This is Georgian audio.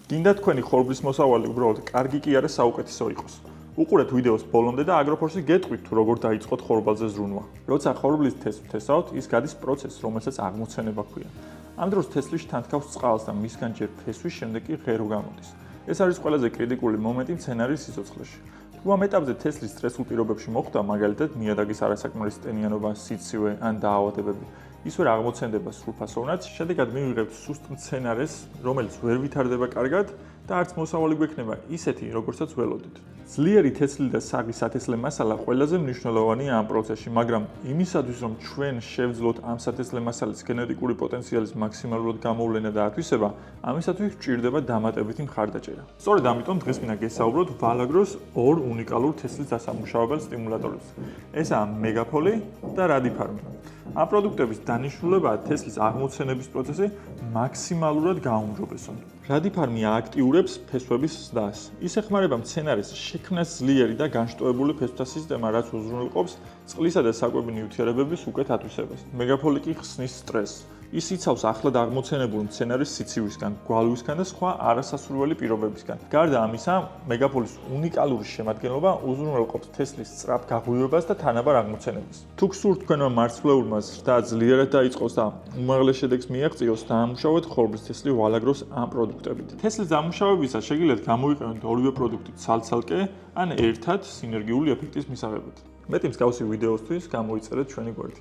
გინდა თქვენი ხორბლის მოსავალი უბრალოდ კარგი კი არა საუკეთესო იყოს. უყურეთ ვიდეოს ბოლომდე და აგროფორსი გეტყვით თუ როგორ დაიწყოთ ხორბალზე ზრუნვა. როცა ხორბლის თესლს ვთესავთ, ის გადის პროცესს, რომელსაც აღმოცენება ჰქვია. ამ დროს თესლი თანთქავს წყალს და მისგან ჯერ ფესვის, შემდეგ კი ღერო გამოდის. ეს არის ყველაზე კრიტიკული მომენტი მცენარის სიცოცხლეში. თუ ამ ეტაპზე თესლი სტრესულ პირობებში მოხვდა, მაგალითად ნიადაგის არასაკმარის ტენიანობა, სიცივე ან დაავადებები, ის ვერ აღმოცენდება სრულფასოვნად, შედეგად მივიღებთ სუსტ მცენარეს, რომელიც ვერ ვითარდება კარგად და არც მოსავალი გვექნება ისეთი, როგორცაც ველოდით. ძლიერი თესლი და საღი სათესლე მასალა ყველაზე მნიშვნელოვანია ამ პროცესში, მაგრამ იმისათვის, რომ ჩვენ შევძლოთ ამ სათესლე მასალის გენეტიკური პოტენციალის მაქსიმალურად გამოვლენა და ათვისება, ამისათვის გვჭირდება დამატებითი მხარდაჭერა. სწორედ ამიტომ დღეს მინდა გესაუბროთ ვალაგროს ორ უნიკალურ თესლის დასამუშავებელ სტიმულატორებს. ესაა მეგაფოლი და რადიფარმი. ამ პროდუქტების დანიშნულებაა თესლის აღმოცენების პროცესი მაქსიმალურად გაუმჯობესონ. რადიფარმი ააქტიურებს ფესვების ზრდას. ის ეხმარება მცენარის შექმნას ძლიერი და განშტოებული ფესვთა სისტემა, რაც უზრუნველყოფს წყლისა და საკვები ნივთიერებების უკეთ ათვისებას. მეგაფოლი კი ხსნის სტრესს. ის იცავს ახლად აღმოცენებულ მცენარის სიცივისგან, გვალვისგან და სხვა არასასურველი პირობებისგან. გარდა ამისა, მეგაფოლის უნიკალური შემადგენლობა უზრუნველყოფს თესლის სწრაფ გაღვივებას და თანაბარ აღმოცენებას. თუ გსურთ თქვენმა მარცვლეულმა ზრდა ძლიერად დაიწყოს და უმაღლეს შედეგს მიაღწიოს, დაამუშავეთ ხორბლის თესლი ვალაგროს ამ პროდუქტებით. თესლის დამუშავებისას შეგიძლიათ გამოიყენოთ ორივე პროდუქტი ცალ-ცალკე ან ერთად სინერგიული ეფექტის მისაღებად. მეტი მსგავსი ვიდეოსთვის გამოიწერეთ ჩვენი გვერდი.